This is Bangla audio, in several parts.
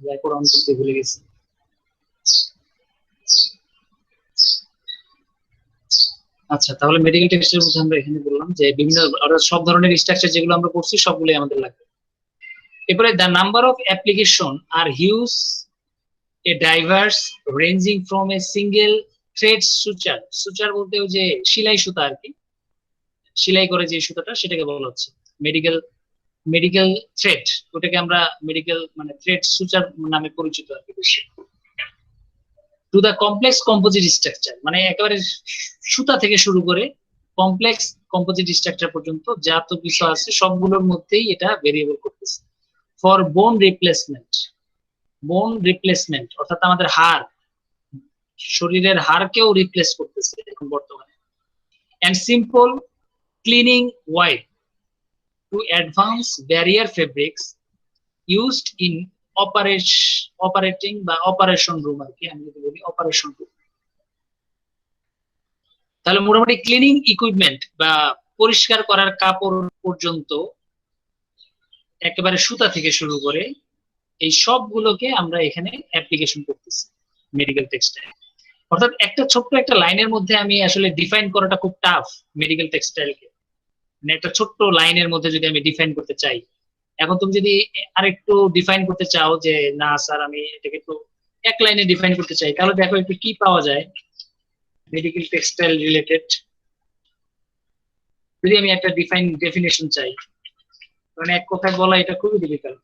রেকর্ড অন করতে ভুলে গেছি। আচ্ছা, তাহলে মেডিকেল টেক্সটের মধ্যে আমরা এখানে বললাম যে বিভিন্ন সব ধরনের স্ট্রাকচার যেগুলো আমরা করছি সবগুলোই আমাদের লাগবে। এরপরে the number of application are huge a diverse ranging from a single thread suture. Suture বলতে যে সেলাই সুতা আর কি, সেলাই করে যে সুতাটা সেটাকে বলা হচ্ছে মেডিকেল মেডিকেল থ্রেড। ওটাকে আমরা মেডিকেল মানে থ্রেড সুচার নামে পরিচিত আর কি বেশি। To the complex composite structure, মানে একেবারে সুতা থেকে শুরু করে কমপ্লেক্স কম্পোজিট স্ট্রাকচার পর্যন্ত যা তো কিছু আছে সবগুলোর মধ্যেই এটা ভেরিয়েবল করতেছে। ফর বোন রিপ্লেসমেন্ট, বোন রিপ্লেসমেন্ট অর্থাৎ আমাদের হাড়, শরীরের হাড়কেও রিপ্লেস করতেছে এখন বর্তমানে। And simple cleaning wipe to advance barrier fabrics used in operating বা অপারেশন রুম আর কি, আমি যদি বলি অপারেশন রুম। তাহলে মোটামুটি ক্লিনিং ইকুইপমেন্ট বা পরিষ্কার করার কাপড় পর্যন্ত একেবারে সুতা থেকে শুরু করে এই সবগুলোকে আমরা এখানে অ্যাপ্লিকেশন করতেছি মেডিকেল টেক্সটাইল। অর্থাৎ একটা ছোট্ট একটা লাইনের মধ্যে আমি আসলে ডিফাইন করাটা খুব টাফ মেডিকেল টেক্সটাইলকে, মানে একটা ছোট্ট লাইনের মধ্যে যদি আমি ডিফাইন করতে চাই। এখন তুমি যদি আরেকটু ডিফাইন করতে চাও যে না স্যার আমি এটাকে একটু এক লাইনে ডিফাইন করতে চাই, তাহলে দেখো একটু কি পাওয়া যায় মেডিকেল টেক্সটাইল রিলেটেড। যদি আমি একটা ডেফিনেশন চাই, মানে এক কথায় বলা এটা খুবই ডিফিকাল্ট।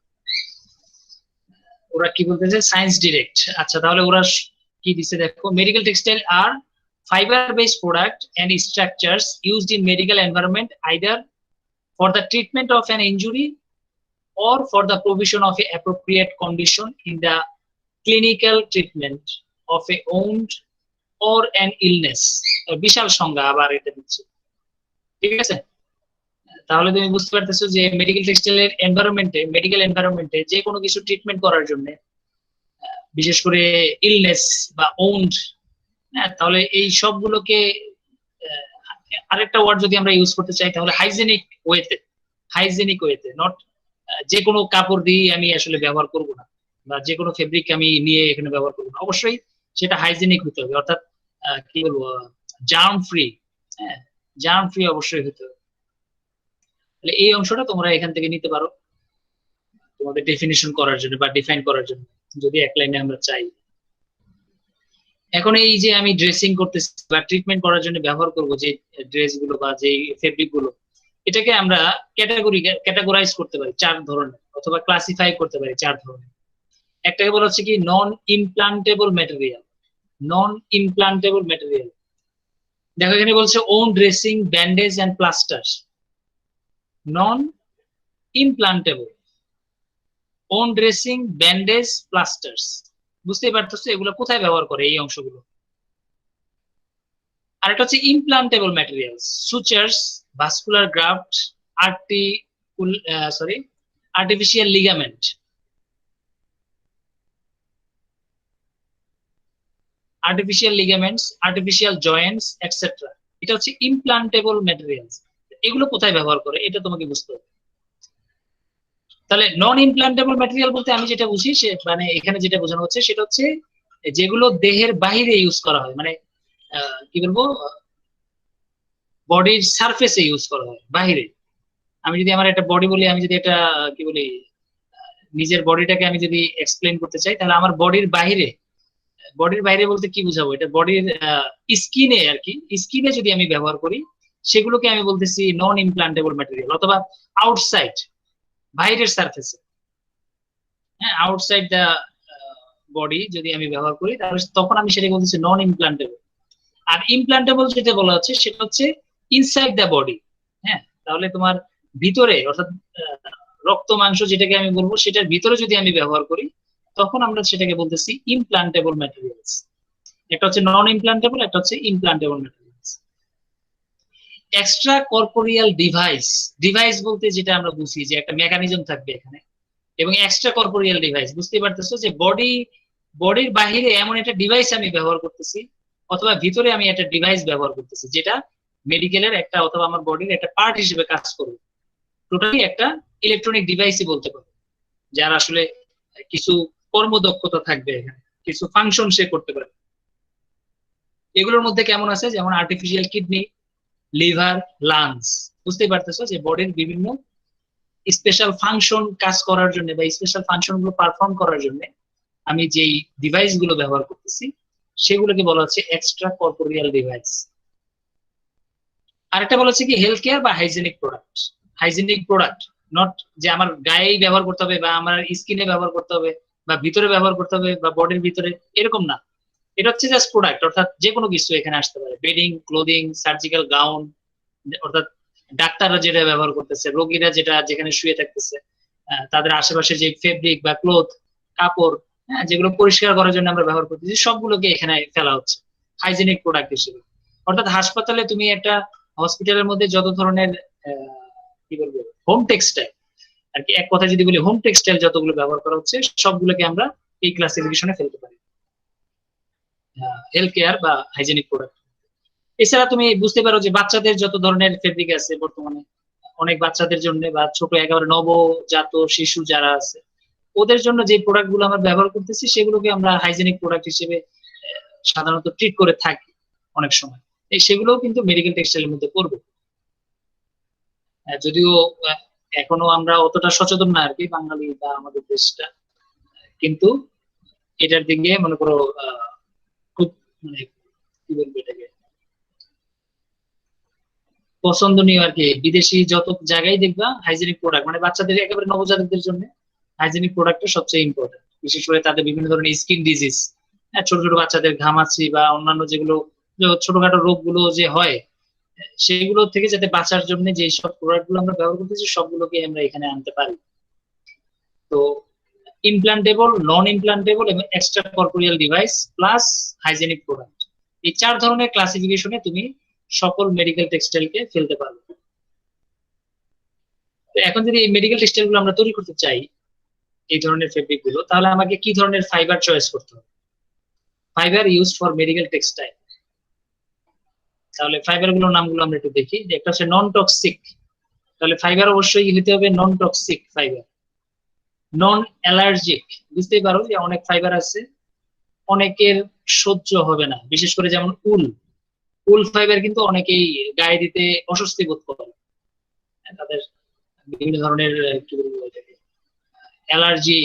ওরা কি বলতেছে সায়েন্স ডিরেক্ট। আচ্ছা, তাহলে ওরা কি দিছে দেখো, medical textile R fiber based product and structures used in medical environment either for the treatment of an injury or for the provision of a appropriate condition in the clinical treatment of a wound or an illness। বিশাল সংজ্ঞা আবার এটা দিচ্ছে, ঠিক আছে। তাহলে তুমি বুঝতে পারতেছো যে মেডিকেল টেক্সটাইলের এনভায়রনমেন্টে, মেডিকেল এনভায়রনমেন্টে যে কোনো কিছু ট্রিটমেন্ট করার জন্য, বিশেষ করে ইলনেস বা ওন্ড, হ্যাঁ, তাহলে এই সবগুলোকে আরেকটা ওয়ার্ড যদি আমরা ইউজ করতে চাই তাহলে হাইজেনিক ওয়েতে, হাইজেনিক ওয়েতে, নট যে কোনো কাপড় দিয়ে আমি আসলে ব্যবহার করব না বা যে কোনো ফেব্রিক আমি নিয়ে এখানে ব্যবহার করবো না, অবশ্যই সেটা হাইজেনিক হতে হবে, অর্থাৎ কি বলবো জার্ম ফ্রি, হ্যাঁ জার্ম ফ্রি অবশ্যই হতে হবে। তাহলে এই অংশটা তোমরা এখান থেকে নিতে পারো তোমাদের ডেফিনিশন করার জন্য বা ডিফাইন করার জন্য, যদি এক লাইনে আমরা চাই। এখন এই যে আমি ড্রেসিং করতেছি বা ট্রিটমেন্ট করার জন্য ব্যবহার করব যে ড্রেস গুলো বা যে ফেব্রিক গুলো, এটাকে আমরা ক্যাটাগরাইজ করতে পারি চার ধরনের, অথবা ক্লাসিফাই করতে পারি চার ধরনের। একটাকে বলা হচ্ছে কি non implantable material. Non implantable material, দেখো এখানে বলছে wound dressing bandage and plaster. Non implantable, wound dressing bandage plasters, বুঝতেই পারতেছো এগুলো কোথায় ব্যবহার করে এই অংশগুলো। আর একটা হচ্ছে implantable materials, sutures, vascular graft, artificial ligament, artificial ligaments, artificial joints etcetera. এটা হচ্ছে ইমপ্লান্টেবল ম্যাটেরিয়ালস। এগুলো কোথায় ব্যবহার করে এটা তোমাকে বুঝতে হবে। তাহলে নন ইমপ্লান্টেবল ম্যাটেরিয়াল বলতে আমি যেটা বুঝি সে মানে এখানে যেটা বোঝানো হচ্ছে সেটা হচ্ছে যেগুলো দেহের বাহিরে ইউজ করা হয়, মানে কি বলবো বডির সারফেসে ইউজ করা হয় বাহিরে। আমি যদি আমার একটা বডি বলি, আমি যদি একটা কি বলি নিজের বডিটাকে আমি যদি এক্সপ্লেন করতে চাই, তাহলে আমার বডির বাইরে, বডির বাইরে বলতে কি বুঝাবো, এটা বডির স্কিনে আর কি, স্কিনে যদি আমি ব্যবহার করি সেগুলোকে আমি বলতেছি নন ইমপ্লান্টেবল ম্যাটেরিয়াল। অথবা আউটসাইড, বাইরের সারফেসে, হ্যাঁ আউটসাইড দ্য বডি যদি আমি ব্যবহার করি তাহলে তখন আমি সেটাকে বলতেছি নন ইমপ্লান্টেবল। আর ইমপ্লান্টেবল যেটা বলা হচ্ছে সেটা হচ্ছে ইনসাইড দ্য বডি। হ্যাঁ, তাহলে তোমার ভিতরে অর্থাৎ রক্ত মাংস যেটাকে আমি বলবো সেটার ভিতরে যদি আমি ব্যবহার করি তখন আমরা সেটাকে বলতেছি ইমপ্লান্টেবল ম্যাটেরিয়ালস। একটা হচ্ছে নন ইমপ্লান্টেবল, একটা হচ্ছে implantable materials. Extra corporeal device, device বলতে যেটা আমরা বুঝি যে একটা মেকানিজম থাকবে এখানে, এবং এক্সট্রা কর্পোরিয়াল ডিভাইস বুঝতে পারতেছো যে বডির বাহিরে এমন একটা ডিভাইস আমি ব্যবহার করতেছি, অথবা ভিতরে আমি একটা ডিভাইস ব্যবহার করতেছি যেটা মেডিকেলের একটা অথবা আমার বডির একটা পার্ট হিসেবে কাজ করবে। টোটালি একটা ইলেকট্রনিক ডিভাইসই বলতে পারো, যার আসলে কিছু কর্মদক্ষতা থাকবে, এখানে কিছু ফাংশন সে করতে পারে। এগুলোর মধ্যে কেমন আছে, যেমন আর্টিফিশিয়াল কিডনি, লিভার, লাংস। বুঝতেই পারতেছো যে বডির বিভিন্ন স্পেশাল ফাংশন কাজ করার জন্য বা স্পেশাল ফাংশন গুলো পারফর্ম করার জন্য আমি যেই ডিভাইস গুলো ব্যবহার করতেছি সেগুলোকে বলা হচ্ছে এক্সট্রা কর্পোরিয়াল ডিভাইস। আরেকটা বলা হচ্ছে কি হেলথ কেয়ার বা hygienic product. Hygienic product not যে আমার গায়েই ব্যবহার করতে হবে বা আমার স্কিনে ব্যবহার করতে হবে বা ভিতরে ব্যবহার করতে হবে বা বডির ভিতরে, এরকম না। এটা হচ্ছে জাস্ট প্রোডাক্ট, অর্থাৎ যে কোনো কিছু এখানে আসতে পারে। বেডিং, ক্লোদিং, সার্জিক্যাল গাউন, অর্থাৎ ডাক্তাররা যেটা ব্যবহার করতেছে, রোগীরা যেটা যেখানে শুয়ে থাকতেছে, তাদের আশেপাশে যে ফেব্রিক বা ক্লোথ, কাপড়, যেগুলো পরিষ্কার করার জন্য আমরা ব্যবহার করতেছি সবগুলোকে এখানে ফেলা হচ্ছে হাইজেনিক প্রোডাক্ট হিসেবে। অর্থাৎ হাসপাতালে তুমি একটা হসপিটালের মধ্যে যত ধরনের কি বলবো হোম টেক্সটাইল আর কি, এক কথা যদি বলি হোম টেক্সটাইল যতগুলো ব্যবহার করা হচ্ছে সবগুলোকে আমরা এই ক্লাসিফিকেশনে ফেলতে পারি, হেলথ কেয়ার বা হাইজেনিক প্রোডাক্ট। এছাড়া তুমি বুঝতে পারো যে বাচ্চাদের যত ধরনের ফেব্রিক আছে বর্তমানে, অনেক বাচ্চাদের জন্য বা ছোট একেবারে নবজাত শিশু যারা আছে ওদের জন্য যে প্রোডাক্ট গুলো আমরা ব্যবহার করতেছি সেগুলোকে আমরা হাইজেনিক প্রোডাক্ট হিসেবে সাধারণত ট্রিট করে থাকি অনেক সময়। এই সেগুলোও কিন্তু মেডিকেল টেক্সটাইলের মধ্যে পড়বে। যদিও এখনো আমরা অতটা সচেতন না আর কি বাঙালি বা আমাদের দেশটা, কিন্তু এটার দিকে মনে করো খুব মানে কি বলবো এটাকে পছন্দনীয় আর কি। বিদেশি যত জায়গায় দেখবা হাইজেনিক প্রোডাক্ট মানে বাচ্চাদের একেবারে নবজাতকদের জন্য হাইজেনিক প্রোডাক্টটা সবচেয়ে ইম্পর্টেন্ট, বিশেষ করে তাদের বিভিন্ন ধরনের স্কিন ডিজিজ, ছোট ছোট বাচ্চাদের ঘামাচি বা অন্যান্য যেগুলো ছোটখাটো রোগগুলো যে হয় সেগুলো থেকে যাতে বাঁচার জন্য যে সব প্রোডাক্ট গুলো আমরা ব্যবহার করতেছি সবগুলোকে আমরা এখানে আনতে পারি। তো ইমপ্লান্টেবল, নন ইমপ্লান্টেবল এবং extra corporeal device plus hygienic product, এই 4 ধরনের ক্লাসিফিকেশনে তুমি সকল মেডিকেল টেক্সটাইলকে ফেলতে পারবে। তো এখন যদি এই মেডিকেল টেক্সটাইল গুলো আমরা তৈরি করতে চাই এই ধরনের ফেব্রিক গুলো, তাহলে আমাকে কি ধরনের ফাইবার চয়েস করতে হবে? Fibre used for medical textile. তাহলে ফাইবার গুলোর নামগুলো আমরা একটু দেখি। একটা হচ্ছে নন টক্সিক, তাহলে ফাইবার অবশ্যই হতে হবে নন টক্সিক ফাইবার। নন অ্যালার্জিক, বুঝতেই পারো যে অনেক ফাইবার আছে অনেকের সহ্য হবে না, বিশেষ করে যেমন উল। উল ফাইবার কিন্তু অনেকেই গায়ে দিতে অস্বস্তি বোধ করে, তাদের বিভিন্ন ধরনের কি বলবো অ্যালার্জি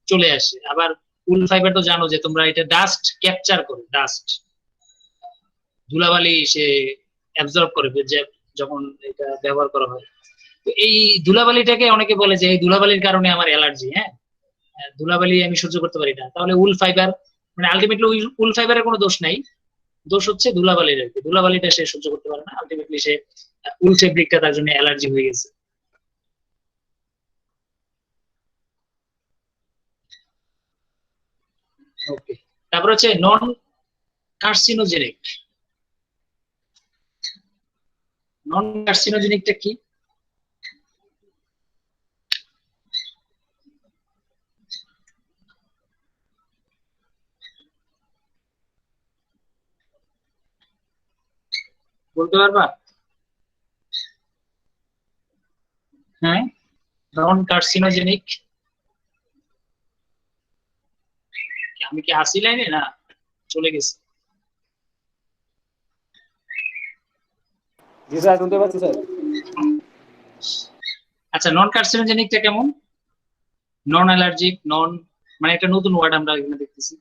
চলে আসে। আবার উল ফাইবার তো জানো যে তোমরা এটা ডাস্ট ক্যাপচার করে, ডাস্ট ধুলাবালি সে অ্যাবজর্ব করে যখন এটা ব্যবহার করা হয়। তো এই ধুলাবালিটাকে অনেকে বলে যে এই ধুলাবালির কারণে আমার অ্যালার্জি, ধুলাবালি আমি সহ্য করতে পারি না। তাহলে উল ফাইবার মানে আলটিমেটলি উল ফাইবারের কোনো দোষ নাই, দোষ হচ্ছে ধুলাবালির আর কি। ধুলাবালিটা সে সহ্য করতে পারে না, আলটিমেটলি সে উল ফেব্রিকটা তার জন্য অ্যালার্জি হয়ে গেছে। ওকে, তারপর হচ্ছে নন কার্সিনোজেনিক। নন কার্সিনোজেনিকটা কি? বলতে পারবা? হ্যাঁ, নন কার্সিনোজেনিক। আমি কি আসি লাইনে না চলে গেছি? জি স্যার, শুনতে পাচ্ছি স্যার। আচ্ছা, নন কার্সিনোজেনিকটা কেমন? নন অ্যালার্জিক, নন মানে একটা নতুন ওয়ার্ড আমরা এখানে দেখতেছি।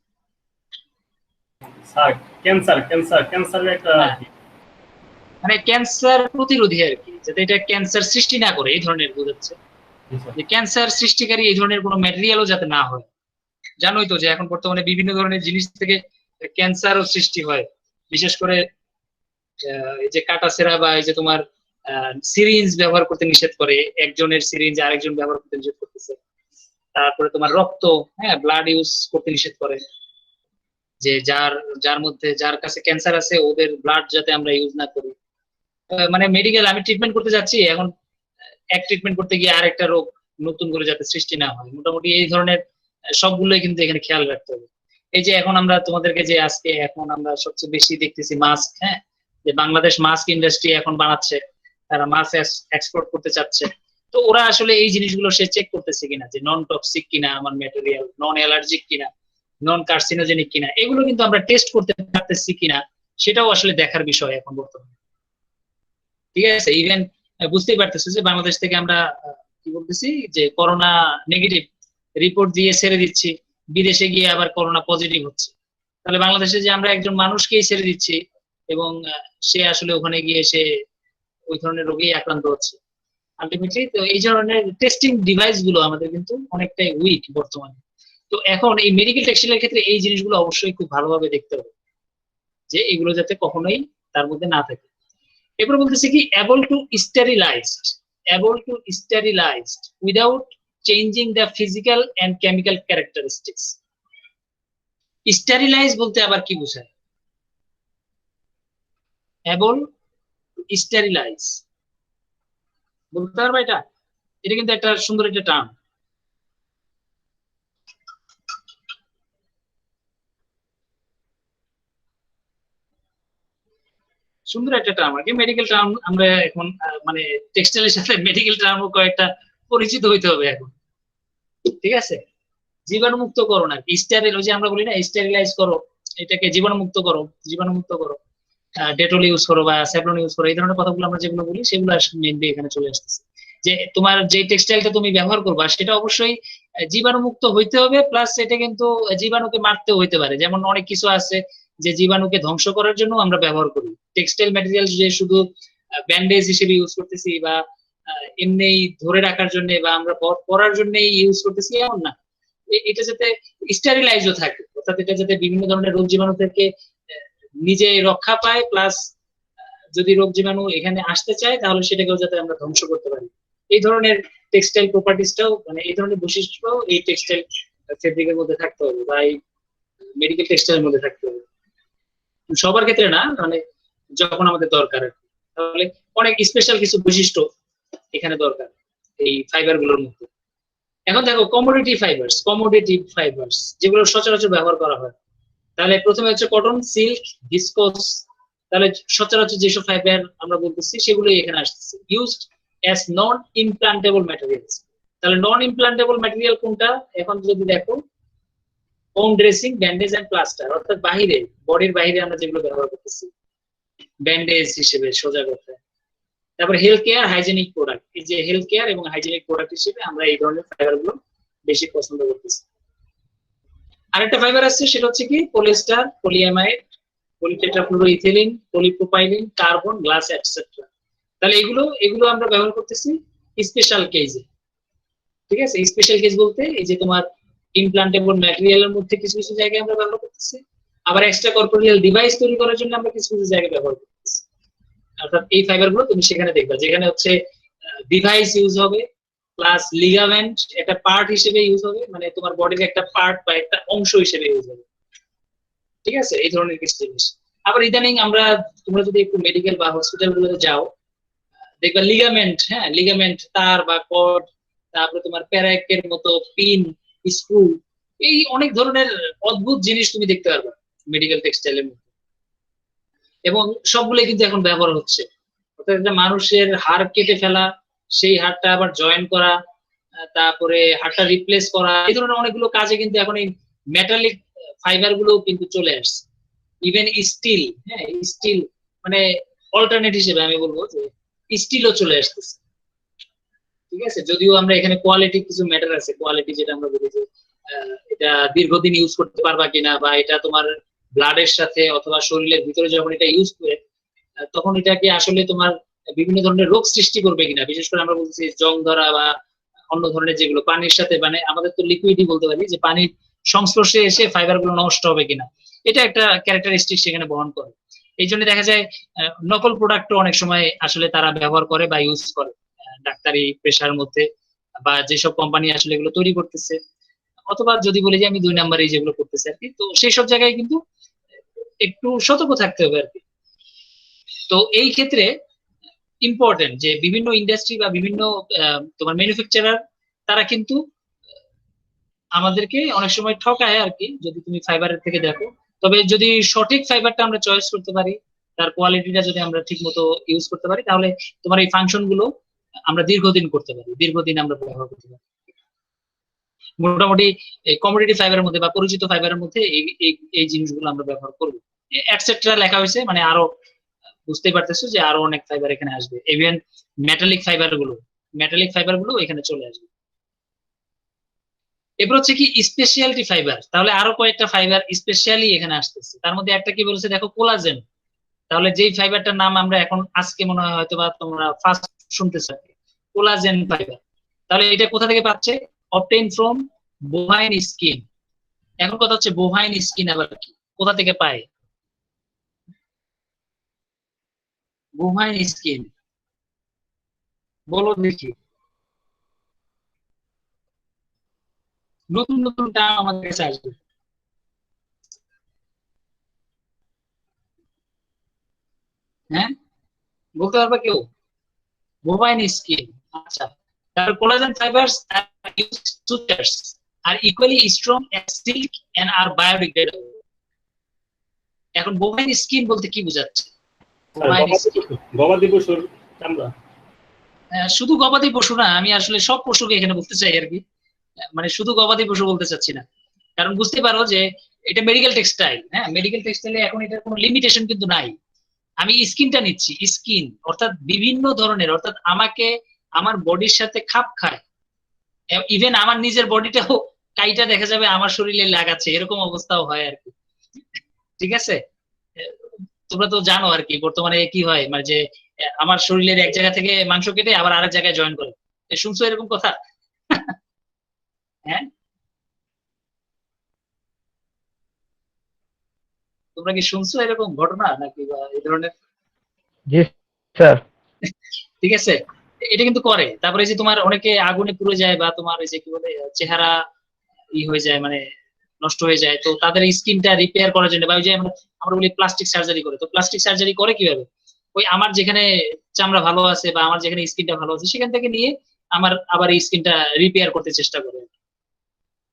স্যার ক্যান্সার ক্যান্সার ক্যান্সারের একটা মানে ক্যান্সার প্রতিরোধী আর কি, যাতে এটা ক্যান্সার সৃষ্টি না করে এই ধরনের বোঝাচ্ছে, যে ক্যান্সার সৃষ্টিকারী এই ধরনের কোনো ম্যাটেরিয়ালও যাতে না হয়। জানোই তো যে এখন বর্তমানে বিভিন্ন ধরনের জিনিস থেকে ক্যান্সারও সৃষ্টি হয়, বিশেষ করে এই যে কাটাছেঁড়া বা এই যে তোমার সিরিঞ্জ ব্যবহার করতে নিষেধ করে, একজনের সিরিঞ্জ আরেকজন ব্যবহার করতে নিষেধ করতেছে। তারপরে তোমার রক্ত, ব্লাড ইউজ করতে নিষেধ করে, যে যার যার মধ্যে যার কাছে ক্যান্সার আছে ওদের ব্লাড যাতে আমরা ইউজ না করি। মানে মেডিকেল আমি ট্রিটমেন্ট করতে যাচ্ছি, এখন এক ট্রিটমেন্ট করতে গিয়ে আরেকটা রোগ নতুন করে যাতে সৃষ্টি না হয়, মোটামুটি এই ধরনের সবগুলোই কিন্তু এখানে খেয়াল রাখতে হবে। এই যে এখন আমরা তোমাদেরকে যে আজকে এখন আমরা সবচেয়ে বেশি দেখতেছি মাস্ক, যে বাংলাদেশ মাস্ক ইন্ডাস্ট্রি এখন বানাচ্ছে, তারা মাস্ক এক্সপোর্ট করতে চাচ্ছে। তো ওরা আসলে এই জিনিসগুলো সে চেক করতেছে কিনা, যে নন টক্সিক কিনা আমার ম্যাটেরিয়াল, নন অ্যালার্জিক কিনা, নন কার্সিনোজেনিক কিনা, এগুলো কিন্তু আমরা টেস্ট করতে পারতেছি কিনা সেটাও আসলে দেখার বিষয় এখন বর্তমানে। ঠিক আছে, ইভেন বুঝতেই পারতেছি যে বাংলাদেশ থেকে আমরা কি বলতেছি যে করোনা নেগেটিভ রিপোর্ট দিয়ে ছেড়ে দিচ্ছি, বিদেশে গিয়ে আবার করোনা পজিটিভ হচ্ছে। তাহলে বাংলাদেশে যে আমরা একজন মানুষকেই ছেড়ে দিচ্ছি এবং সে আসলে ওখানে গিয়ে সে ওই ধরনের রোগেই আক্রান্ত হচ্ছে আলটিমেটলি। তো এই ধরনের টেস্টিং ডিভাইস গুলো আমাদের কিন্তু অনেকটাই উইক বর্তমানে। তো এখন এই মেডিকেল টেক্সটাইলের ক্ষেত্রে এই জিনিসগুলো অবশ্যই খুব ভালোভাবে দেখতে হবে যে এগুলো যাতে কখনোই তার মধ্যে না থাকে। এরপর বলতেছে কি able to sterilized without changing the physical and chemical characteristics. Sterilize বলতে আবার কি বোঝায়? able to sterilize বলতে পারবা এটা? এটা কিন্তু একটা সুন্দর একটা টার্ম। সুন্দর একটা টার্ম আর কি, মেডিকেল টার্ম। আমরা এখন মানে টেক্সটাইলের সাথে মেডিকেল টার্মও কয়েকটা পরিচিত হইতে হবে এখন। ঠিক আছে, জীবাণুমুক্ত করো না, স্টেরিল, ওই যে আমরা বলি না স্টেরিলাইজ করো, এটাকে জীবাণুমুক্ত করো, জীবাণুমুক্ত করো, ডেটল ইউজ করো বা স্যাভলন ইউজ করো, এই ধরনের কথাগুলো আমরা যেগুলো বলি সেগুলো মেনলি এখানে চলে আসতেছে। যে তোমার যে টেক্সটাইলটা তুমি ব্যবহার করবা সেটা অবশ্যই জীবাণুমুক্ত হইতে হবে, প্লাস এটা কিন্তু জীবাণুকে মারতেও হইতে পারে। যেমন অনেক কিছু আছে যে জীবাণুকে ধ্বংস করার জন্য আমরা ব্যবহার করি। টেক্সটাইল ম্যাটেরিয়াল যে শুধু ব্যান্ডেজ হিসেবে ইউজ করতেছি বা এমনি ধরে রাখার জন্য বা আমরা পরার জন্য ইউজ করতেছি এমন না। এটা যাতে স্টেরিলাইজও থাকে, অর্থাৎ এটা যাতে বিভিন্ন ধরনের রোগ জীবাণু থেকে নিজে রক্ষা পায়, প্লাস যদি রোগ জীবাণু এখানে আসতে চায় তাহলে সেটাকেও যাতে আমরা ধ্বংস করতে পারি। এই ধরনের টেক্সটাইল প্রপার্টিসটাও, মানে এই ধরনের বৈশিষ্ট্যটাও এই টেক্সটাইল ফেব্রিকের মধ্যে থাকতে হবে বা এই মেডিকেল টেক্সটাইলের মধ্যে থাকতে হবে। সবার ক্ষেত্রে না, মানে যখন আমাদের দরকার। তাহলে অনেক স্পেশাল কিছু বৈশিষ্ট্য এখানে দরকার এই ফাইবার গুলোর মধ্যে। এখন দেখো কমোডিটি ফাইবার্স যেগুলো সচরাচর ব্যবহার করা হয়, তাহলে প্রথমে হচ্ছে কটন, সিল্ক, ভিসকোস। তাহলে সচরাচর যেসব ফাইবার আমরা বলতেছি সেগুলোই এখানে আসতেছে। Used as non implantable materials. তাহলে নন ইমপ্লান্টেবল ম্যাটেরিয়াল কোনটা? এখন যদি দেখো, home dressing, bandage and plaster, অর্থাৎ বাহিরে, বডির বাহিরে আমরা যেগুলো ব্যবহার করতেছি ব্যান্ডেজ হিসেবে, সোজা কথা। তারপর হেলথ কেয়ার, হাইজেনিক প্রোডাক্ট। এই যে হেলথ কেয়ার এবং হাইজেনিক প্রোডাক্ট হিসেবে আমরা এই ধরনের ফাইবার গুলো বেশি পছন্দ করতেছি। আরেকটা ফাইবার আছে, সেটা হচ্ছে কি polyester, polyamide, polytetrafluoroethylene, polypropylene, carbon, glass etcetera. তাহলে এগুলো আমরা ব্যবহার করতেছি স্পেশাল কেজে। ঠিক আছে, স্পেশাল কেজ বলতে এই যে তোমার ইমপ্লান্টেবল ম্যাটেরিয়ালের মধ্যে কিছু কিছু জায়গায় আমরা ব্যবহার করতেছি, আবার এক্সট্রা কর্পোরিয়াল ডিভাইস তৈরি করার জন্য আমরা কিছু কিছু জায়গায় ব্যবহার করতেছি। অর্থাৎ এই ফাইবার গুলো তুমি সেখানে দেখবা যেখানে হচ্ছে ডিভাইস ইউজ হবে, প্লাস লিগামেন্ট একটা পার্ট হিসেবে ইউজ হবে, মানে তোমার বডির একটা পার্ট বা একটা অংশ হিসেবে ইউজ হবে। ঠিক আছে, এই ধরনের কিছু জিনিস। আবার ইদানিং তোমরা যদি একটু মেডিকেল বা হসপিটাল গুলোতে যাও, দেখবা লিগামেন্ট, হ্যাঁ লিগামেন্ট, তার বা কর্ড, তারপরে তোমার প্যারাকের মতো পিন, স্ক্রু, এই অনেক ধরনের অদ্ভুত জিনিস তুমি দেখতে পারবে মেডিকেল টেক্সটাইলের মধ্যে, এবং সবগুলো কিন্তু এখন ব্যবহার হচ্ছে। অর্থাৎ একটা মানুষের হাড় কেটে ফেলা, সেই হাড়টা আবার জয়েন করা, তারপরে হাড়টা রিপ্লেস করা, এই ধরনের অনেকগুলো কাজে কিন্তু এখন এই মেটালিক ফাইবার গুলো কিন্তু চলে আসছে। ইভেন স্টিল, হ্যাঁ স্টিল মানে অল্টারনেট হিসেবে আমি বলবো যে স্টিলও চলে আসতেছে। ঠিক আছে, যদিও আমরা এখানে কোয়ালিটি কিছু ম্যাটার আছে, কোয়ালিটি যেটা আমরা বলি যে এটা দীর্ঘদিন ইউজ করতে পারবা কিনা, বা এটা তোমার ব্লাডের সাথে অথবা শরীরের ভিতরে যখন এটা ইউজ করে তখন এটা কি আসলে তোমার বিভিন্ন ধরনের রোগ সৃষ্টি করবে কিনা। বিশেষ করে আমরা বলছি জং ধরা বা অন্য ধরনের যেগুলো পানির সাথে, মানে আমাদের তো লিকুইডই বলতে পারি, যে পানির সংস্পর্শে এসে ফাইবার গুলো নষ্ট হবে কিনা, এটা একটা ক্যারেক্টারিস্টিক সেখানে বহন করে। এই জন্য দেখা যায় নকল প্রোডাক্টও অনেক সময় আসলে তারা ব্যবহার করে বা ইউজ করে ডাক্তারি পেশার মধ্যে, বা যেসব কোম্পানি আসলে এগুলো তৈরি করতেছে, অথবা যদি বলি যে আমি 2 নাম্বারে যেগুলো করতেছি আর কি, তো সেই সব জায়গায় কিন্তু একটু সতর্ক থাকতে হবে আর কি। তো এই ক্ষেত্রে ইম্পর্টেন্ট যে বিভিন্ন ইন্ডাস্ট্রি বা বিভিন্ন তোমার ম্যানুফ্যাকচারার তারা কিন্তু আমাদেরকে অনেক সময় ঠকায় আর কি, যদি তুমি ফাইবারের থেকে দেখো। তবে যদি সঠিক ফাইবারটা আমরা চয়েস করতে পারি, তার কোয়ালিটিটা যদি আমরা ঠিক মতো ইউজ করতে পারি, তাহলে তোমার এই ফাংশন গুলো আমরা দীর্ঘদিন করতে পারি, দীর্ঘদিন আমরা ব্যবহার করতে পারি। মোটামুটি কমোডিটি ফাইবারের মধ্যে বা পরিচিত ফাইবারের মধ্যে এই জিনিসগুলো আমরা ব্যবহার করবো। এটসেট্রা লেখা হয়েছে, মানে আরো বুঝতেই পারতেছো যে আরো অনেক ফাইবার এখানে আসবে। ইভেন মেটালিক ফাইবার গুলো এখানে চলে আসবে। এরপর হচ্ছে কি স্পেশালিটি ফাইবার, তাহলে আরো কয়েকটা ফাইবার স্পেশালি এখানে আসতেছে। তার মধ্যে একটা কি বলেছে দেখো, কোলাজেন। তাহলে যেই ফাইবারটার নাম আমরা এখন আজকে মনে হয় হয়তো বা তোমরা ফার্স্ট শুনতেছো, কোলাজেন ফাইবার। তাহলে এটা কোথা থেকে পাচ্ছে? Obtain from bovine skin. এখন কথা হচ্ছে বোভাইন স্কিন আবার কি, কোথা থেকে পায়? বোভাইন স্কিন বলো দেখি। নতুন নতুন টার্ম আমাদের কাছে আসবে। হ্যাঁ, বলতে পারবে কেউ? Bovine skin. আচ্ছা, তাহলে কোলাজেন ফাইবারস আর sutures are equally strong as silk and are biodegradable. এখন বোভাইন স্কিন বলতে কি বোঝাচ্ছে? বোভাইন স্কিন গবাদি পশুর চামড়া। শুধু গবাদি পশু না, আমি আসলে সব পশুকে এখানে বলতে চাই আর কি, মানে শুধু গবাদি পশু বলতে চাচ্ছি না। কারণ বুঝতে পারো যে এটা মেডিকেল টেক্সটাইল। হ্যাঁ, মেডিকেল টেক্সটাইলে এখন এটার কোনো লিমিটেশন কিন্তু নাই। আমি স্কিনটা নিচ্ছি, স্কিন অর্থাৎ বিভিন্ন ধরনের, অর্থাৎ আমাকে আমার বডির সাথে খাপ খায়। ইভেন আমার নিজের বডিটাও কাইটা দেখা যাবে আমার শরীরে লাগাচ্ছে, এরকম অবস্থাও হয় আর কি। ঠিক আছে, তোমরা তো জানো আর কি বর্তমানে কি হয়, মানে যে আমার শরীরের এক জায়গা থেকে মাংস কেটে আবার আরেক জায়গায় জয়েন করে। শুনছো এরকম কথা? হ্যাঁ, তোমরা কি শুনছো এরকম ঘটনা নাকি বা এই ধরনের? জি স্যার। ঠিক আছে, এটা কিন্তু করে। তারপরে যে তোমার অনেকে আগুনে পুড়ে যায় বা তোমার এই যে কি বলে চেহারা হয়ে যায়, মানে নষ্ট হয়ে যায়, তো তাদের স্কিনটা রিপেয়ার করার জন্য বা ওই যে আমরা বলি প্লাস্টিক সার্জারি করে, তো প্লাস্টিক সার্জারি করে কিভাবে? ওই আমার যেখানে চামড়া ভালো আছে বা আমার যেখানে স্কিনটা ভালো আছে সেখান থেকে নিয়ে আমার আবার এই স্কিনটা রিপেয়ার করতে চেষ্টা করে।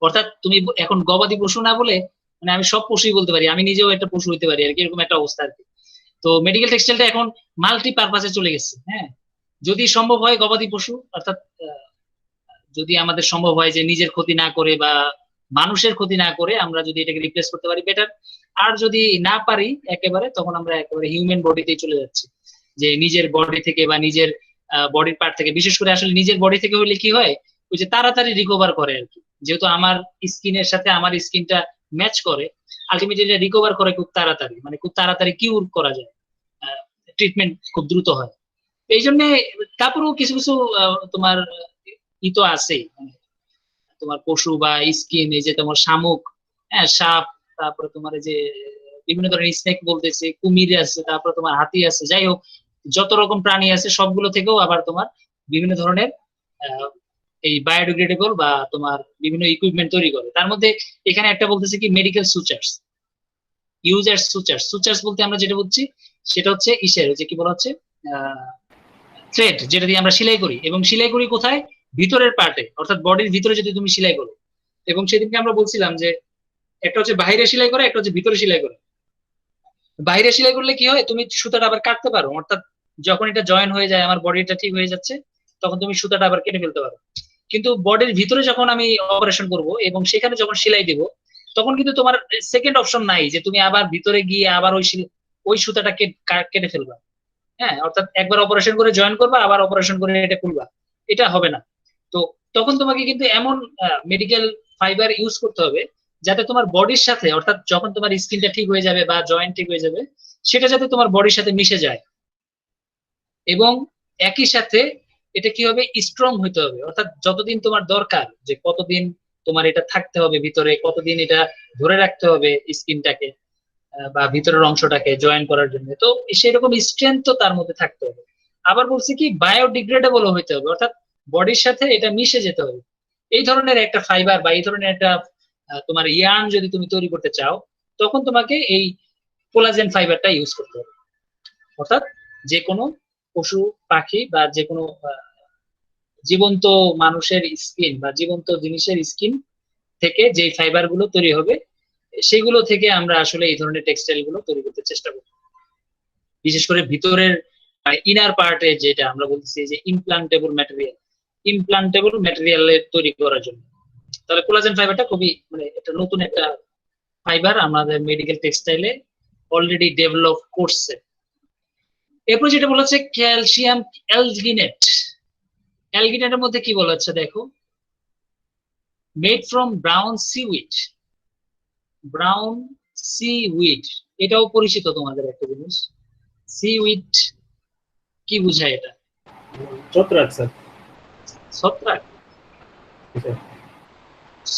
অর্থাৎ তুমি এখন গবাদি পশু না বলে, মানে আমি সব পশুই বলতে পারি, আমি নিজেও একটা পশু হইতে পারি আর কি, এরকম একটা অবস্থা আর কি। তো মেডিকেল টেক্সটাইলটা এখন মাল্টি পারপাসে চলে গেছে। হ্যাঁ, যদি সম্ভব হয় গবাদি পশু, অর্থাৎ যদি আমাদের সম্ভব হয় যে নিজের ক্ষতি না করে বা মানুষের ক্ষতি না করে আমরা যদি এটাকে রিপ্লেস করতে পারি বেটার। আর যদি না পারি একেবারে, তখন আমরা একেবারে হিউম্যান বডিতেই চলে যাচ্ছি, যে নিজের বডি থেকে বা নিজের বডির পার্ট থেকে, বিশেষ করে আসলে নিজের বডি থেকে হইলে কি হয়, ওই যে তাড়াতাড়ি রিকভার করে আর কি, যেহেতু আমার স্কিনের সাথে আমার স্কিনটা ম্যাচ করে, আলটিমেটলি এটা রিকভার করে খুব তাড়াতাড়ি, মানে খুব তাড়াতাড়ি কিউর করা যায়, ট্রিটমেন্ট খুব দ্রুত হয়। এই জন্য তারপরেও কিছু কিছু তোমার তো আছেই, মানে তোমার পশু বা স্কিন, এই যে তোমার শামুক, হ্যাঁ সাপ, তারপরে তোমার এই যে বিভিন্ন ধরনের স্নেক বলতেছে, কুমির আছে, তারপরে তোমার হাতি আছে, যাই হোক যত রকম প্রাণী আছে সবগুলো থেকেও আবার তোমার বিভিন্ন ধরনের আহ, এই বায়োডিগ্রেডেবল বা তোমার বিভিন্ন ইকুইপমেন্ট তৈরি করে। তার মধ্যে এখানে একটা বলতেছে কি মেডিকেল সুচার্স, ইউজার সুচার্স। সুচার্স বলতে আমরা যেটা বুঝছি সেটা হচ্ছে ইসের যে কি বলা হচ্ছে থ্রেড, যেটা দিয়ে আমরা সেলাই করি, এবং সেলাই করি কোথায়? ভিতরের পার্টে, অর্থাৎ বডির ভিতরে যদি তুমি সেলাই করো। এবং সেদিনকে আমরা বলছিলাম যে একটা হচ্ছে বাইরে সেলাই করে, একটা হচ্ছে ভিতরে সেলাই করে। বাইরে সেলাই করলে কি হয়, তুমি সুতাটা আবার কাটতে পারো, অর্থাৎ যখন এটা জয়েন হয়ে যায়, আমার বডিটা ঠিক হয়ে যাচ্ছে, তখন তুমি সুতাটা আবার কেটে ফেলতে পারো। কিন্তু বডির ভিতরে যখন আমি অপারেশন করব এবং সেখানে যখন সেলাই দিব, তখন কিন্তু তোমার সেকেন্ড অপশন নাই যে তুমি আবার ভিতরে গিয়ে আবার ওই সুতাটা কেটে ফেলবা। হ্যাঁ, অর্থাৎ একবার অপারেশন করে জয়েন করবা, আবার অপারেশন করে এটা খুলবা, এটা হবে না। তো তখন তোমাকে কিন্তু এমন মেডিকেল ফাইবার ইউজ করতে হবে যাতে তোমার বডির সাথে, অর্থাৎ যখন তোমার স্কিনটা ঠিক হয়ে যাবে বা জয়েন্ট ঠিক হয়ে যাবে, সেটা যাতে তোমার বডির সাথে মিশে যায়। এবং একই সাথে এটা কি হবে, স্ট্রং হইতে হবে, অর্থাৎ যতদিন তোমার দরকার, যে কতদিন তোমার এটা থাকতে হবে ভিতরে, কতদিন এটা ধরে রাখতে হবে স্কিনটাকে বা ভিতরের অংশটাকে জয়েন করার জন্য, তো সেরকম স্ট্রেংথ তো তার মধ্যে থাকতে হবে। আবার বলছি কি বায়োডিগ্রেডেবল হইতে হবে, অর্থাৎ বডির সাথে এটা মিশে যেতে হবে। এই ধরনের একটা ফাইবার বা এই ধরনের একটা তোমার ইয়ার্ন যদি তুমি তৈরি করতে চাও, তখন তোমাকে এই কোলাজেন ফাইবারটা ইউজ করতে হবে। অর্থাৎ যে কোনো পশু পাখি বা যে কোনো জীবন্ত মানুষের স্কিন বা জীবন্ত জিনিসের স্কিন থেকে যে ফাইবার গুলো তৈরি হবে, সেগুলো থেকে আমরা আসলে এই ধরনের টেক্সটাইল গুলো তৈরি করতে চেষ্টা করি। বিশেষ করে ভিতরের মানে ইনার পার্টে যেটা আমরা বলতেছি যে ইমপ্লান্টেবল ম্যাটেরিয়ালের তৈরি করার জন্য। তাহলে কোলাজেন ফাইবারটা খুবই মানে এটা নতুন একটা ফাইবার আমাদের মেডিকেল টেক্সটাইলে অলরেডি ডেভেলপ করছে। এরপর যেটা বলা হচ্ছে ক্যালসিয়াম অ্যালগিনেট। অ্যালগিনেটের মধ্যে কি বলা হচ্ছে দেখো, made from brown seaweed. Brown seaweed এটাও পরিচিত তোমাদের একটা জিনিস। সিউইড কি বোঝায় এটা? ছত্রাক স্যার। ছত্রাক?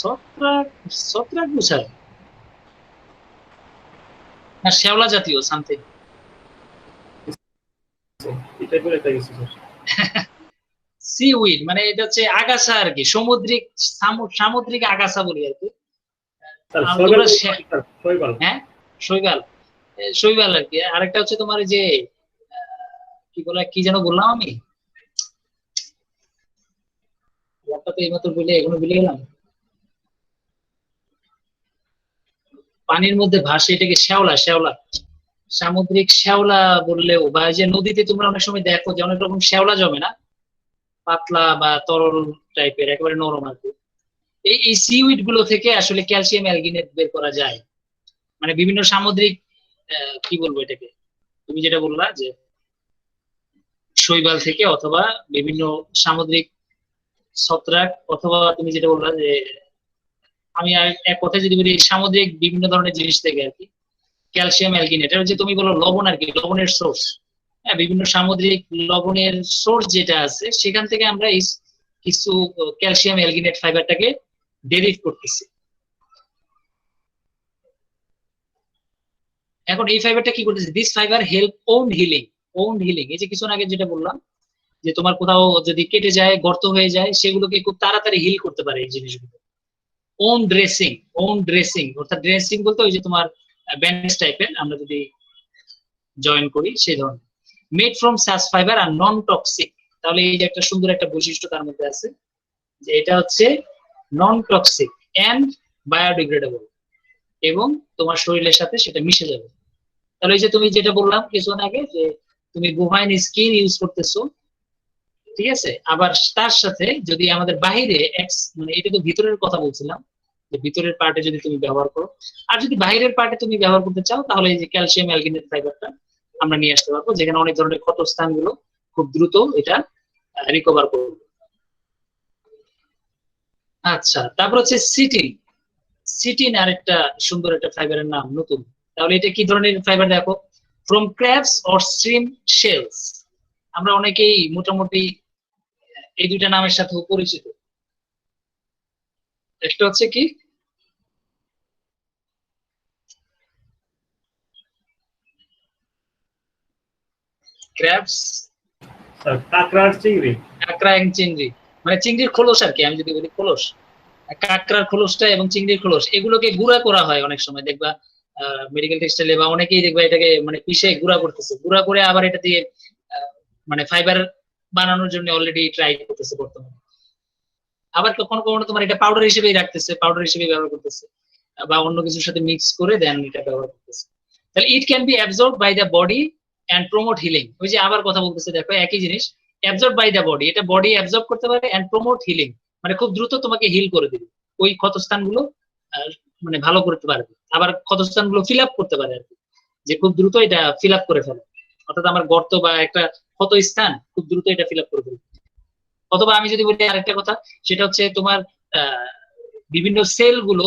ছত্রাক ছত্রাক বোঝায় না শ্যাওলা জাতীয় সামথিং? এটা করে একটা কিছু স্যার। সিউইড মানে এটা হচ্ছে আগাছা আর কি, সামুদ্রিক আগাছা বলি আর কি। স্যার তোমরা শৈবাল। হ্যাঁ শৈবাল, শৈবাল আর কি। আরেকটা হচ্ছে তোমার যে কি বলে, কি যেন বললাম আমি, ব্যাপারটা এইমাত্র বলে এখনো ভুলে গেলাম। পানির মধ্যে ভাসে এটাকে শ্যাওলা, শ্যাওলা, সামুদ্রিক শ্যাওলা বললেও, বা যে নদীতে তোমরা অনেক সময় দেখো যে অনেক রকম শ্যাওলা জমে না, পাতলা বা তরল টাইপের, একেবারে নরম আর কি। এই সিউইড গুলো থেকে আসলে ক্যালসিয়াম অ্যালগিনেট বের করা যায়। মানে বিভিন্ন সামুদ্রিক কি বলবো এটাকে, তুমি যেটা বললা যে শৈবাল থেকে, অথবা বিভিন্ন সামুদ্রিক ছত্রাক, অথবা তুমি যেটা বললা যে, আমি এক কথায় যদি বলি সামুদ্রিক বিভিন্ন ধরনের জিনিস থেকে আর কি ক্যালসিয়াম অ্যালগিনেট। এটা যে তুমি বলো লবণ আর কি, লবণের সোর্স। হ্যাঁ, বিভিন্ন সামুদ্রিক লবণের সোর্স যেটা আছে সেখান থেকে আমরা এই কিছু ক্যালসিয়াম অ্যালগিনেট ফাইবারটাকে ডেরিভ করতেছি। এখন এই ফাইবারটা কি করতেছে, this fibre help on healing. On healing এই যে কিছুক্ষণ আগে যেটা বললাম যে তোমার কোথাও যদি কেটে যায়, গর্ত হয়ে যায়, সেগুলোকে খুব তাড়াতাড়ি হিল করতে পারে এই জিনিসগুলো। ওন ড্রেসিং, ওন ড্রেসিং অর্থাৎ ড্রেসিং বলতে ওই যে তোমার ব্যান্ডেজ টাইপের আমরা যদি জয়েন করি সেই ধরনের। মেড ফ্রম সাচ ফাইবার আর নন টক্সিক। তাহলে এই যে একটা সুন্দর একটা বৈশিষ্ট্য তার মধ্যে আছে যে এটা হচ্ছে নন টক্সিক এন্ড বায়োডিগ্রেডেবল, এবং তোমার শরীরের সাথে সেটা মিশে যাবে। তাহলে এই যে তুমি যেটা বললাম কিছুক্ষণ আগে যে তুমি বোভাইন স্কিন ইউজ করতেছো, ঠিক আছে, আবার তার সাথে যদি আমাদের বাহিরে মানে এটা তো ভিতরের কথা বলছিলাম, যে ভিতরের পার্টে যদি তুমি ব্যবহার করো, আর যদি বাইরের পার্টে তুমি ব্যবহার করতে চাও, তাহলে এই যে ক্যালসিয়াম অ্যালগিনেট ফাইবারটা আমরা নিয়ে আসতে পারবো, যেখানে অনেক ধরনের ক্ষতস্থান গুলো খুব দ্রুত এটা রিকভার করবে। আচ্ছা, তারপর হচ্ছে সিটিন। সিটিন আরেকটা সুন্দর একটা ফাইবারের নাম, নতুন। তাহলে এটা কি ধরনের ফাইবার দেখো, from crabs or shrimp shells. আমরা অনেকেই মোটামুটি এই দুইটা নামের সাথে পরিচিত। একটা হচ্ছে কি ক্র্যাবস, স্যার কাঁকড়ার চিংড়ি। কাঁকড়া এবং চিংড়ি, মানে চিংড়ির খোলস আর কি, আমি যদি বলি খোলস, কাঁকড়ার খোলসটা এবং চিংড়ির খোলস এগুলোকে গুঁড়া করা হয় অনেক সময় দেখবা মেডিকেল টেক্সটাইলে, বা অনেকেই দেখবা এটাকে মানে পিষে গুঁড়া করতেছে, গুঁড়া করে আবার এটা দিয়ে মানে ফাইবার বানানোর জন্য অলরেডি ট্রাই করতেছে বর্তমানে। আবার কখনো কখনো তোমার এটা পাউডার হিসেবেই রাখতেছে, পাউডার হিসেবে ব্যবহার করতেছে, বা অন্য কিছুর সাথে মিক্স করে দেন এটা ব্যবহার করতেছে। তাহলে it can be absorb by the body and promote healing. ওই যে আবার কথা বলতেছে দেখো একই জিনিস, অ্যাবজর্ব বাই দ্য বডি, এটা বডি অ্যাবজর্ব করতে পারে, অ্যান্ড প্রমোট হিলিং মানে খুব দ্রুত তোমাকে হিল করে দিবে, ওই ক্ষতস্থানগুলো মানে ভালো করতে পারবে, আবার ক্ষতস্থানগুলো ফিল আপ করতে পারে আর কি, যে খুব দ্রুত এটা ফিল আপ করে ফেলে। অর্থাৎ আমার গর্ত বা একটা ক্ষত স্থান খুব দ্রুত এটা ফিল আপ করে ফেলে। অথবা আমি যদি বলি আরেকটা কথা, সেটা হচ্ছে তোমার বিভিন্ন সেলগুলো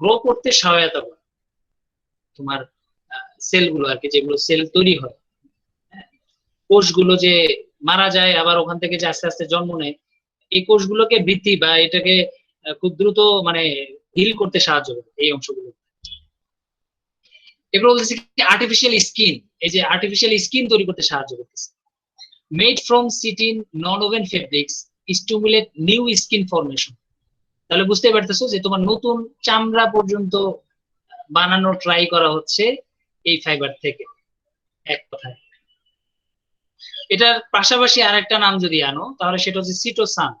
গ্রো করতে সহায়তা করে। তোমার সেলগুলো আর কি, যেগুলো সেল তৈরি হয়, কোষগুলো যে মারা যায় আবার ওখান থেকে যে আস্তে আস্তে জন্ম নেয়, এই কোষগুলোকে বৃদ্ধি বা এটাকে খুব দ্রুত মানে হিল করতে সাহায্য করে এই অংশগুলো। এগুলো বলতেছে কি আর্টিফিশিয়াল স্কিন, এই যে আর্টিফিশিয়াল স্কিন তৈরি করতে সাহায্য করতেছে। Made from chitin non woven fabrics stimulate new skin formation. তাহলে বুঝতে পারতেছো যে তোমার নতুন চামড়া পর্যন্ত বানানো ট্রাই করা হচ্ছে এই ফাইবার থেকে, এক কথায়। এটার পাশাপাশি আরেকটা নাম যদি আনো তাহলে সেটা হচ্ছে সিটোসান।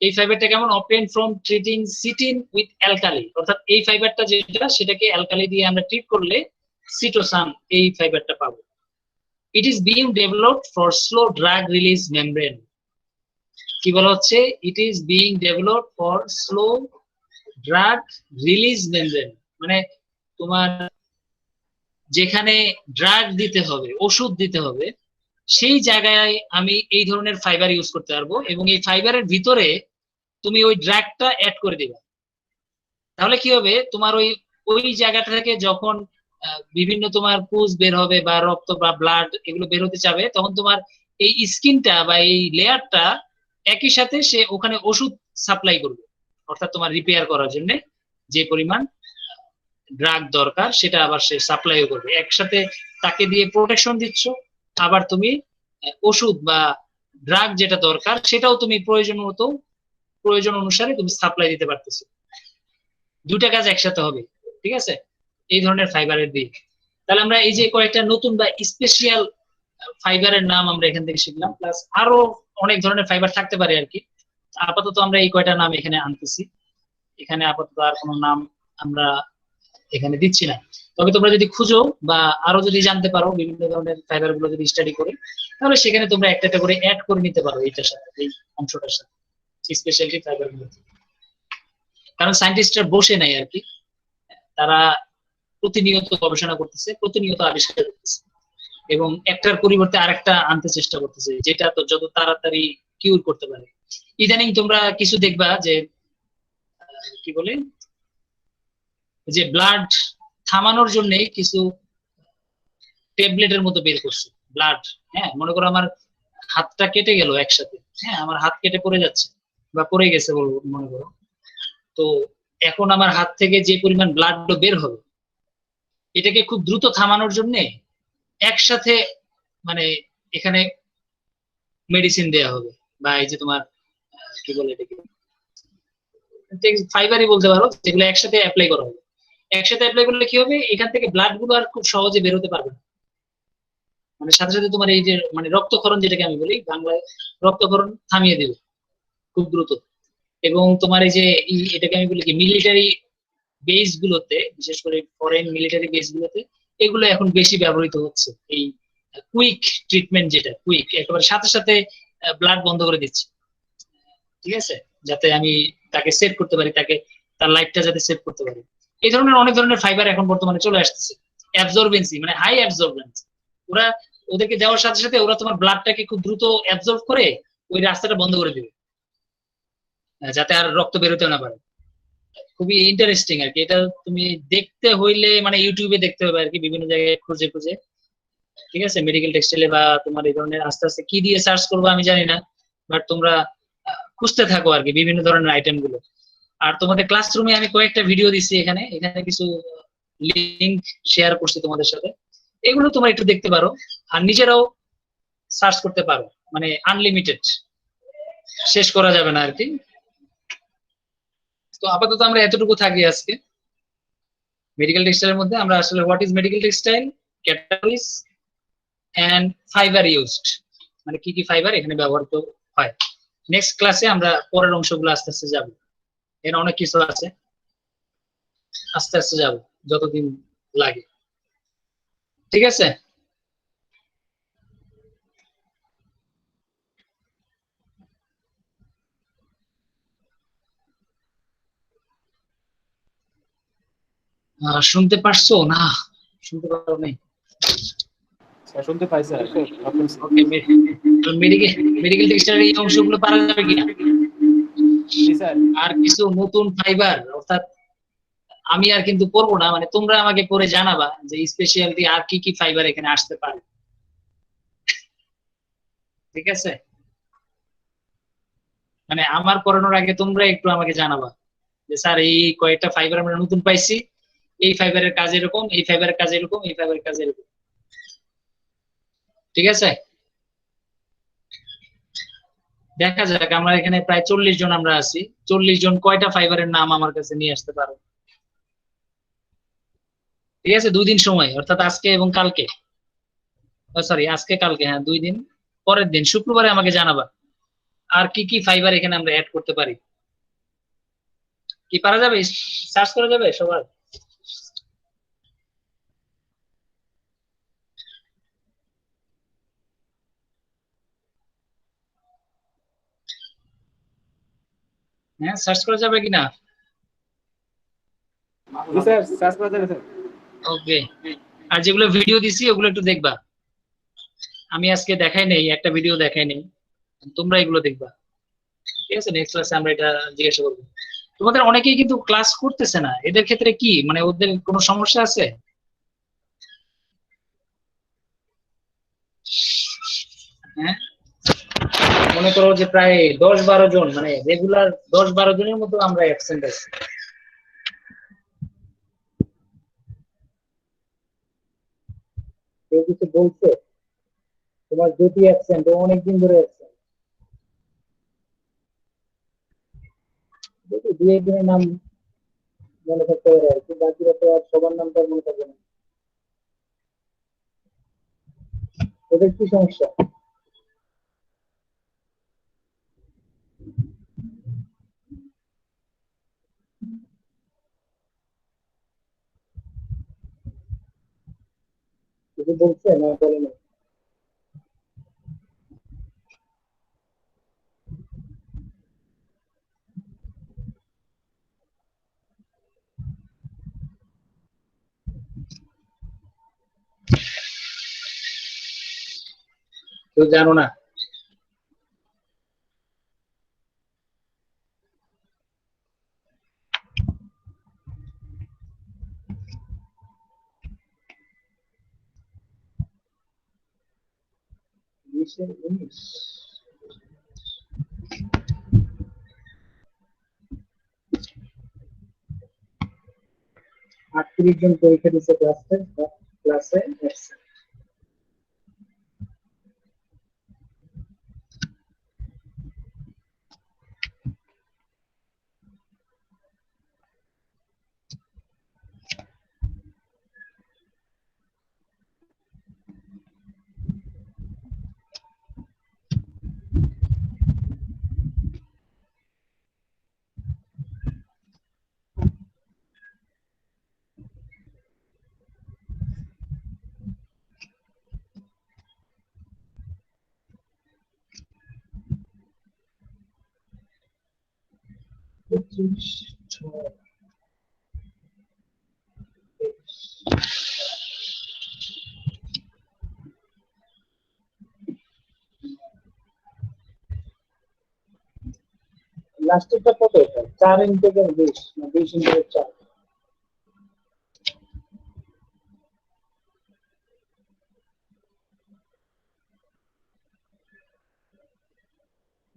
এই ফাইবারটা কেমন, obtained from treating chitin with alkali, অর্থাৎ এই ফাইবারটা যেটা সেটাকে অ্যালকালি দিয়ে আমরা ট্রিট করলে সিটোসান এই ফাইবারটা পাবো। It is being developed for slow drug release membrane. কি বলা হচ্ছে? It is being developed for slow drug release membrane, মানে তোমার যেখানে ড্রাগ দিতে হবে, ওষুধ দিতে হবে, সেই জায়গায় আমি এই ধরনের ফাইবার ইউজ করতে পারবো, এবং এই ফাইবারের ভিতরে তুমি ওই ড্রাগটা অ্যাড করে দিবা। তাহলে কি হবে, তোমার ওই ওই জায়গাটা থেকে যখন বিভিন্ন তোমার পুজ বের হবে বা রক্ত বা ব্লাড এগুলো বের হতে যাবে, তখন তোমার এই স্কিনটা বা এই লেয়ারটা একই সাথে সে ওখানে ওষুধ সাপ্লাই করবে, অর্থাৎ তোমার রিপেয়ার করার জন্য যে পরিমাণ ড্রাগ দরকার সেটা আবার সে সাপ্লাইও করবে। একসাথে তাকে দিয়ে প্রোটেকশন দিচ্ছ, আবার তুমি ওষুধ বা ড্রাগ যেটা দরকার সেটাও তুমি প্রয়োজন অনুসারে তুমি সাপ্লাই দিতে পারতেছো। দুটা কাজ একসাথে হবে, ঠিক আছে, এই ধরনের ফাইবারের দিক। তাহলে আমরা এই যে কয়েকটা নতুন বা স্পেশাল ফাইবারের নাম আমরা এখান থেকে শিখলাম, প্লাস আরো অনেক ধরনের ফাইবার থাকতে পারে আর কি। আপাতত আমরা এই কয়টা নাম এখানে আনতেছি, এখানে আপাতত আর কোনো নাম আমরা এখানে দিচ্ছি না। তবে তোমরা যদি খুঁজো বা আরো যদি জানতে পারো বিভিন্ন ধরনের ফাইবার গুলো যদি স্টাডি করে, তাহলে সেখানে তোমরা একটা একটা করে অ্যাড করে নিতে পারো এইটার সাথে, এই অংশটার সাথে, স্পেশালিটি ফাইবার গুলো। কারণ সায়েন্টিস্টরা বসে নাই আর কি, তারা প্রতিনিয়ত গবেষণা করতেছে, প্রতিনিয়ত আবিষ্কার করতেছে, এবং একটার পরিবর্তে আরেকটা আনতে চেষ্টা করতেছে, যেটা তো যত তাড়াতাড়ি কিউর করতে পারে। ইদানিং তোমরা কিছু দেখবা যে কি বলে, যে ব্লাড থামানোর জন্য কিছু ট্যাবলেটের মতো বের করছে ব্লাড। হ্যাঁ, মনে করো আমার হাতটা কেটে গেল একসাথে, হ্যাঁ আমার হাত কেটে পড়ে যাচ্ছে বা পড়ে গেছে বলবো মনে করো, তো এখন আমার হাত থেকে যে পরিমাণ ব্লাড বের হবে, এটাকে খুব দ্রুত থামানোর জন্য একসাথে মানে এখানে মেডিসিন দেওয়া হবে, বা এই যে তোমার কি বলে এটাকে ফাইবারই বলতে পারো, যেগুলো একসাথে অ্যাপ্লাই করা হবে। একসাথে অ্যাপ্লাই করলে কি হবে, এখান থেকে ব্লাড গুলো আর খুব সহজে বের হতে পারবে না, মানে সাথে সাথে তোমার এই যে মানে রক্তক্ষরণ যেটাকে আমি বলি বাংলায়, রক্তক্ষরণ থামিয়ে দেবে খুব দ্রুত। এবং তোমার এই যে এটাকে আমি বলি কি মিলিটারি বেস গুলোতে, বিশেষ করে ফরেন মিলিটারি বেস গুলোতে এগুলো এখন বেশি ব্যবহৃত হচ্ছে, এই কুইক ট্রিটমেন্ট, যেটা কুইক একেবারে সাথে সাথে ব্লাড বন্ধ করে দিচ্ছে, ঠিক আছে, যাতে আমি তাকে সেভ করতে পারি, তাকে তার লাইফটা যাতে সেভ করতে পারি। এই ধরনের অনেক ধরনের ফাইবার এখন বর্তমানে চলে আসতেছে। অ্যাবজর্বেন্সি মানে হাই অ্যাবজর্বেন্সি, ওরা ওদেরকে দেওয়ার সাথে সাথে ওরা তোমার ব্লাডটাকে খুব দ্রুত অ্যাবজর্ব করে ওই রাস্তাটা বন্ধ করে দিবে, যাতে আর রক্ত বেরোতে না পারে। খুবই ইন্টারেস্টিং আর কি, এটা তুমি দেখতে হইলে মানে ইউটিউবে দেখতে হবে আর কি, বিভিন্ন জায়গায় খুঁজে খুঁজে, ঠিক আছে, মেডিকেল টেক্সটাইলে বা তোমার এই ধরনের আস্তে আস্তে কি দিয়ে সার্চ করবো আমি জানি না, বাট তোমরা খুঁজতে থাকো আর কি বিভিন্ন ধরনের আইটেম গুলো। আর তোমাদের ক্লাসরুমে আমি কয়েকটা ভিডিও দিচ্ছি, এখানে এখানে কিছু লিংক শেয়ার করছি তোমাদের সাথে, এগুলো তোমরা একটু দেখতে পারো আর নিজেরাও সার্চ করতে পারো, মানে আনলিমিটেড, শেষ করা যাবে না আর কি। তো আপাতত আমরা এতটুকু থাকি আজকে মেডিকেল টেক্সটাইলের মধ্যে। আমরা আসলে what is medical textile, categories and fibre used, মানে কি কি ফাইবার এখানে ব্যবহৃত হয়। নেক্সট ক্লাসে আমরা পরের অংশগুলো আস্তে আস্তে যাবো, এর অনেক কিছু আছে, আস্তে আস্তে যাবো যতদিন লাগে, ঠিক আছে। শুনতে পারছো না? শুনতে পারো নাই? স্যার শুনতে পাই স্যার। ওকে, মেডিকেল মেডিকেল টেক্সটাইলের এই অংশগুলো পারা যাবে কিনা? জি স্যার। আর কিছু নতুন ফাইবার, অর্থাৎ আমি আর কিন্তু পড়বো না, মানে তোমরা আমাকে পরে জানাবা যে স্পেশালিটি আর কি কি ফাইবার এখানে আসতে পারে, ঠিক আছে। মানে আমার পড়ানোর আগে তোমরা একটু আমাকে জানাবা যে স্যার এই কয়েকটা ফাইবার আমরা নতুন পাইছি, এই ফাইবারের কাজ এরকম, এই ফাইবারের কাজ এরকম, এই ফাইবারের কাজ এরকম, ঠিক আছে। দেখা যাক, আমরা এখানে প্রায় 40 জন আমরা আছি, 40 জন কয়টা ফাইবারের নাম আমার কাছে নিয়ে আসতে পারো, ঠিক আছে। 2 দিন সময়, অর্থাৎ আজকে এবং কালকে, সরি আজকে কালকে, হ্যাঁ 2 দিন, পরের দিন শুক্রবারে আমাকে জানাবা আর কি কি ফাইবার এখানে আমরা অ্যাড করতে পারি। কি পারা যাবে, সার্চ করা যাবে সবার? হ্যাঁ, সার্চ করা যাবে কিনা? জি স্যার সার্চ করা যাবে স্যার। ওকে, আর যেগুলো ভিডিও দিছি ওগুলো একটু দেখবা। আমি আজকে দেখাই নেই, একটা ভিডিও দেখাই নেই, তোমরা এগুলো দেখবা। ঠিক আছে, নেক্সট ক্লাসে আমরা এটা জিজ্ঞাসা করবো। তোমাদের অনেকেই কিন্তু ক্লাস করতেছে না, এদের ক্ষেত্রে কি মানে ওদের কোনো সমস্যা আছে? হ্যাঁ, মনে করো যে প্রায় 10-12 জন, মানে রেগুলার 10-12 জনের মতো আমরা অ্যাবসেন্ট আছি। কেউ কিছু বলছে? তোমার জ্যোতি অ্যাবসেন্ট, ও অনেকদিন ধরে অ্যাবসেন্ট। জ্যোতি 2-1 দিনের নাম মনে থাকতে পারে আর কি, বাকিরা তো আর সবার নামটা মনে থাকবে না। ওদের কি সমস্যা? কিছু বলছে না বলে না? কেউ জানো না? বিশের 19 38 জন পরীক্ষা দিচ্ছে ক্লাসে absent। লাস্টেরটা কত? এটা 4 ইন্টেকের 20 না 20 ইন্টেকের 4?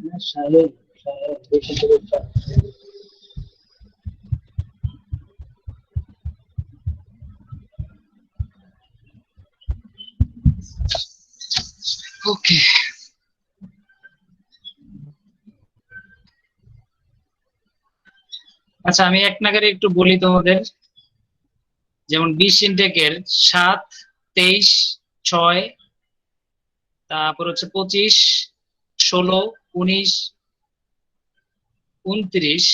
না শাহেদ, 20 ইন্টেকের 4। ওকে, আচ্ছা আমি এক নাগারে একটু বলি তোমাদের। যেমন 20 ইনটেকের 7, 23, 6, তারপর হচ্ছে 25, 16, 19, 29,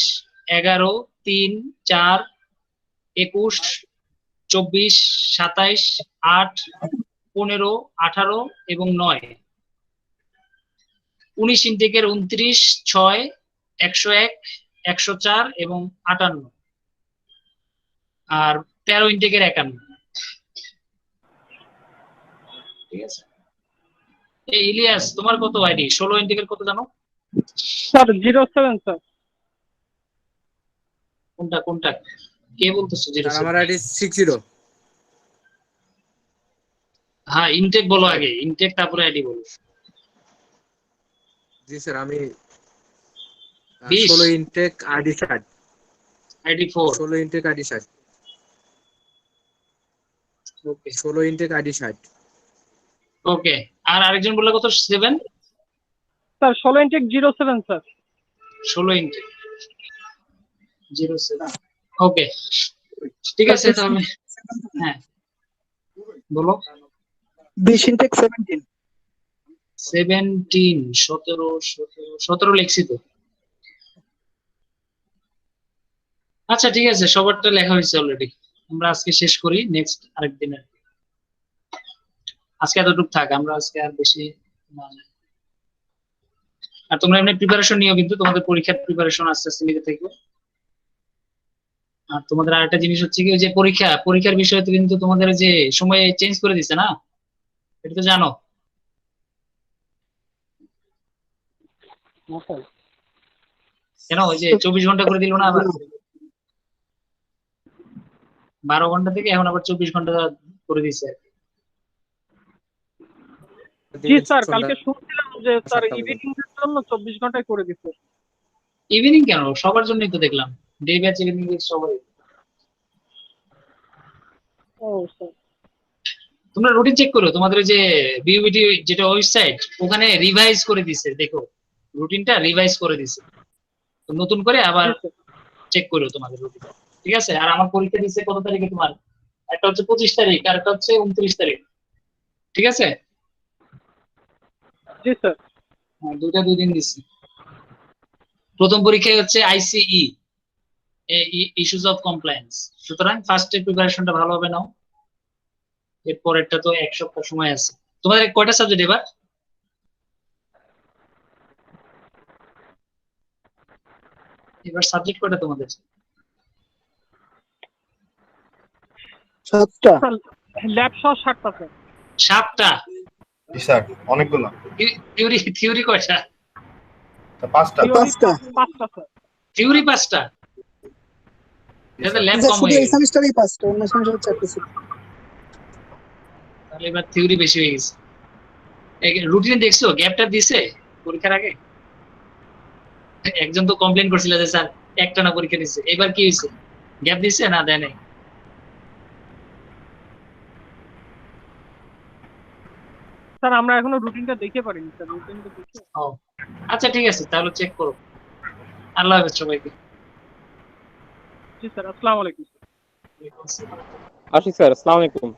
11, 3, 4, 21, 24, 27, 8, 15, 18 এবং 9। 19 ইনটেকের 29, 6, 101, 104 এবং 58। আর 13 ইনটেকের 51। ঠিক আছে, এই ইলিয়াস তোমার কত আইডি? 16 ইনটেকের কত জানো? Sir 07 sir. কোনটা কোনটা কে বলতেছো? স্যার আমার আইডি 60। হ্যাঁ, ইনটেক বলো আগে, ইনটেক তারপরে আইডি বলো। জি স্যার আমি 20 16 intake ID 60। ID 4। 16 intake ID 60। Okay 16 intake ID 60। Okay, আর আরেকজন বললো কত? 7? Sir 16 intake 07 sir. 16 intake 07। Okay ঠিক আছে তাহলে। হ্যাঁ বলো। 20 ইনটেক 17। 17, 17 লিখছি তো। আচ্ছা ঠিক আছে, সবারটা লেখা হয়েছে অলরেডি। আমরা আজকে শেষ করি, নেক্সট আরেকদিন। আজকে এতটুকু থাক, আমরা আজকে আর বেশি না। আর তোমরা এমনি প্রিপারেশন নিও, কিন্তু তোমাদের পরীক্ষার প্রিপারেশন আস্তে আস্তে নিতে থাকবে। আর তোমাদের আরেকটা জিনিস হচ্ছে কি, ওই যে পরীক্ষার বিষয়ে তো কিন্তু তোমাদের যে সময় চেঞ্জ করে দিছে না, এটা তো জানো। কেন ওই যে 24 ঘন্টা করে দিল না, আবার 12 ঘন্টা থেকে এখন আবার 24 ঘন্টা করে দিছে। জি স্যার, কালকে শুনছিলাম যে স্যার ইভিনিং এর জন্য 24 ঘন্টায় করে দিচ্ছে। ইভিনিং কেন, সবার জন্যই তো দেখলাম, ডে ব্যাচ ইভিনিং ব্যাচ সবাই। ও স্যার, তোমরা রুটিন চেক করো, তোমাদের ওই যে বিউবিটি যেটা ওয়েবসাইট, ওখানে রিভাইজ করে দিছে, দেখো রুটিনটা রিভাইজ করে দিছে, তো নতুন করে আবার জি স্যার। চেক করো তোমাদের রুটিন, ঠিক আছে? আর আমার পরীক্ষা দিচ্ছে কত তারিখে, তোমার একটা হচ্ছে 25 তারিখ আর একটা হচ্ছে 29 তারিখ, ঠিক আছে? জি স্যার। হ্যাঁ, দুইটা 2 দিন দিচ্ছি। প্রথম পরীক্ষায় হচ্ছে আইসিই, ইস্যুস অফ কমপ্লায়েন্স। সুতরাং ফার্স্ট এর প্রিপারেশনটা ভালোভাবে নাও, এর পরেরটা তো 1 সপ্তাহ সময় আছে। তোমাদের কয়টা সাবজেক্ট এবার? এবার সাবজেক্ট কয়টা তোমাদের? 7টা। ল্যাব সহ 7টা স্যার। 7টা? জি স্যার, অনেকগুলো। থিওরি কয়টা? 5টা। 5টা স্যার। থিওরি 5টা? এটা ল্যাব কম হয়ে গেছে, সেমিস্টারেই 5টা, অন্য সেমিস্টারে 4টা ছিল। তাহলে এবার থিওরি বেশি হয়ে গেছে। রুটিনে দেখছো গ্যাপটা দিছে পরীক্ষার আগে? একজন তো কমপ্লেন করছিল যে স্যার একটা না পরীক্ষা দিচ্ছে, এবার কি হয়েছে, গ্যাপ দিছে না দেয় নাই? স্যার আমরা এখনো রুটিনটা দেখতে পারিনি স্যার, রুটিনটা দেখে। ও আচ্ছা, ঠিক আছে, তাহলে চেক করো। আল্লাহ হাফেজ সবাইকে। জি স্যার, আসসালামু আলাইকুম। আশিক স্যার, আসসালামু আলাইকুম।